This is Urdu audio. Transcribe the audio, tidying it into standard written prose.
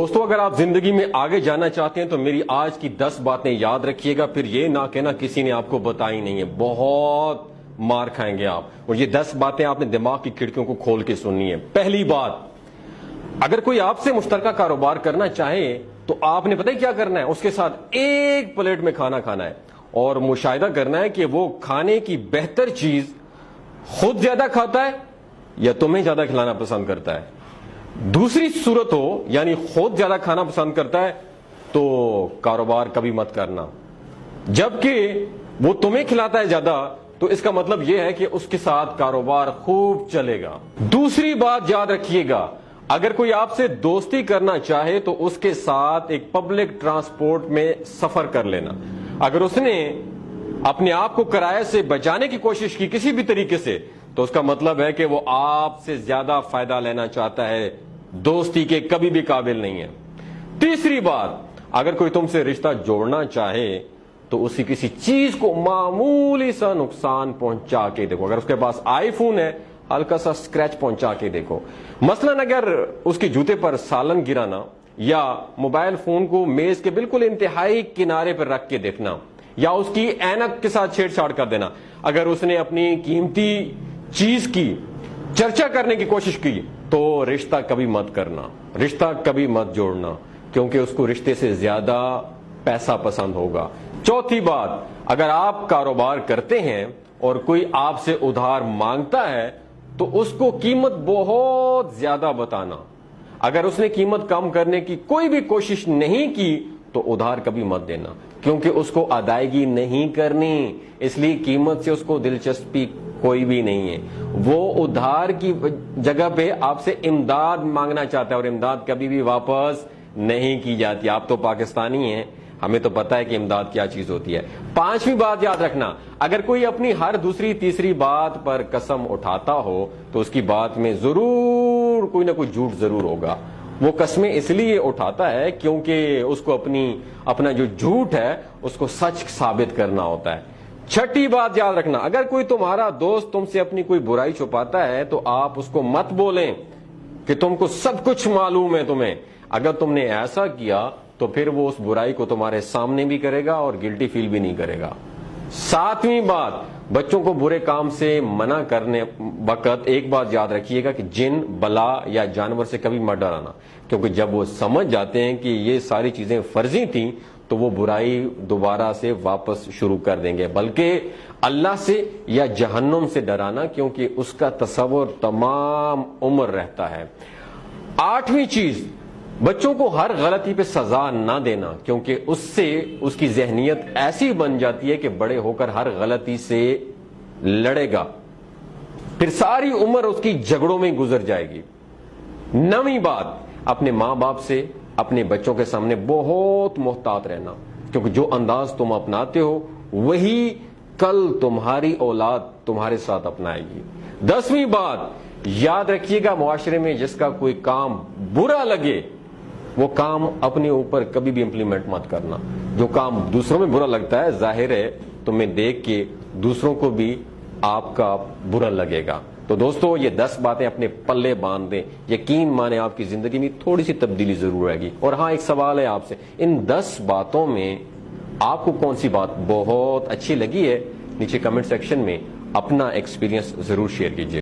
دوستو اگر آپ زندگی میں آگے جانا چاہتے ہیں تو میری آج کی 10 باتیں یاد رکھیے گا، پھر یہ نہ کہنا کسی نے آپ کو بتائی نہیں ہے، بہت مار کھائیں گے آپ. اور یہ 10 باتیں آپ نے دماغ کی کھڑکیوں کو کھول کے سننی ہے. پہلی بات، اگر کوئی آپ سے مشترکہ کاروبار کرنا چاہے تو آپ نے پتہ ہے کیا کرنا ہے؟ اس کے ساتھ ایک پلیٹ میں کھانا کھانا ہے اور مشاہدہ کرنا ہے کہ وہ کھانے کی بہتر چیز خود زیادہ کھاتا ہے یا تمہیں زیادہ کھلانا پسند کرتا ہے. دوسری صورت ہو یعنی خود زیادہ کھانا پسند کرتا ہے تو کاروبار کبھی مت کرنا، جبکہ وہ تمہیں کھلاتا ہے زیادہ تو اس کا مطلب یہ ہے کہ اس کے ساتھ کاروبار خوب چلے گا. دوسری بات یاد رکھیے گا، اگر کوئی آپ سے دوستی کرنا چاہے تو اس کے ساتھ ایک پبلک ٹرانسپورٹ میں سفر کر لینا. اگر اس نے اپنے آپ کو کرایہ سے بچانے کی کوشش کی کسی بھی طریقے سے تو اس کا مطلب ہے کہ وہ آپ سے زیادہ فائدہ لینا چاہتا ہے، دوستی کے کبھی بھی قابل نہیں ہے. تیسری بات، اگر کوئی تم سے رشتہ جوڑنا چاہے تو اسی کسی چیز کو معمولی سا نقصان پہنچا کے دیکھو. اگر اس کے پاس آئی فون ہے، ہلکا سا اسکریچ پہنچا کے دیکھو. مثلا اگر اس کے جوتے پر سالن گرانا یا موبائل فون کو میز کے بالکل انتہائی کنارے پر رکھ کے دیکھنا یا اس کی اینک کے ساتھ چھیڑ چھاڑ کر دینا، اگر اس نے اپنی قیمتی چیز کی چرچا کرنے کی کوشش کی تو رشتہ کبھی مت کرنا، رشتہ کبھی مت جوڑنا، کیونکہ اس کو رشتے سے زیادہ پیسہ پسند ہوگا. چوتھی بات، اگر آپ کاروبار کرتے ہیں اور کوئی آپ سے ادھار مانگتا ہے تو اس کو قیمت بہت زیادہ بتانا. اگر اس نے قیمت کم کرنے کی کوئی بھی کوشش نہیں کی تو ادھار کبھی مت دینا، کیونکہ اس کو ادائیگی نہیں کرنی، اس لیے قیمت سے اس کو دلچسپی کوئی بھی نہیں ہے. وہ ادھار کی جگہ پہ آپ سے امداد مانگنا چاہتا ہے اور امداد کبھی بھی واپس نہیں کی جاتی. آپ تو پاکستانی ہیں، ہمیں تو پتہ ہے کہ امداد کیا چیز ہوتی ہے. پانچویں بات یاد رکھنا، اگر کوئی اپنی ہر دوسری تیسری بات پر قسم اٹھاتا ہو تو اس کی بات میں ضرور کوئی نہ کوئی جھوٹ ضرور ہوگا. وہ قسمیں اس لیے اٹھاتا ہے کیونکہ اس کو اپنا جو جھوٹ ہے اس کو سچ ثابت کرنا ہوتا ہے. چھٹی بات یاد رکھنا، اگر کوئی تمہارا دوست تم سے اپنی کوئی برائی چھپاتا ہے تو آپ اس کو مت بولیں کہ تم کو سب کچھ معلوم ہے تمہیں. اگر تم نے ایسا کیا تو پھر وہ اس برائی کو تمہارے سامنے بھی کرے گا اور گلٹی فیل بھی نہیں کرے گا. ساتویں بات، بچوں کو برے کام سے منع کرنے وقت ایک بات یاد رکھیے گا کہ جن، بلا یا جانور سے کبھی مت ڈرانا، کیونکہ جب وہ سمجھ جاتے ہیں کہ یہ ساری چیزیں فرضی تھیں تو وہ برائی دوبارہ سے واپس شروع کر دیں گے. بلکہ اللہ سے یا جہنم سے ڈرانا، کیونکہ اس کا تصور تمام عمر رہتا ہے. آٹھویں چیز، بچوں کو ہر غلطی پہ سزا نہ دینا، کیونکہ اس سے اس کی ذہنیت ایسی بن جاتی ہے کہ بڑے ہو کر ہر غلطی سے لڑے گا، پھر ساری عمر اس کی جھگڑوں میں گزر جائے گی. نویں بات، اپنے ماں باپ سے اپنے بچوں کے سامنے بہت محتاط رہنا، کیونکہ جو انداز تم اپناتے ہو وہی کل تمہاری اولاد تمہارے ساتھ اپنائے گی. 10ویں بات یاد رکھیے گا، معاشرے میں جس کا کوئی کام برا لگے وہ کام اپنے اوپر کبھی بھی امپلیمنٹ مت کرنا. جو کام دوسروں میں برا لگتا ہے ظاہر ہے تمہیں دیکھ کے دوسروں کو بھی آپ کا برا لگے گا. تو دوستو یہ 10 باتیں اپنے پلے باندھ دیں، یقین مانے آپ کی زندگی میں تھوڑی سی تبدیلی ضرور رہے گی. اور ہاں ایک سوال ہے آپ سے، ان 10 باتوں میں آپ کو کون سی بات بہت اچھی لگی ہے؟ نیچے کمنٹ سیکشن میں اپنا ایکسپیرینس ضرور شیئر کیجیے.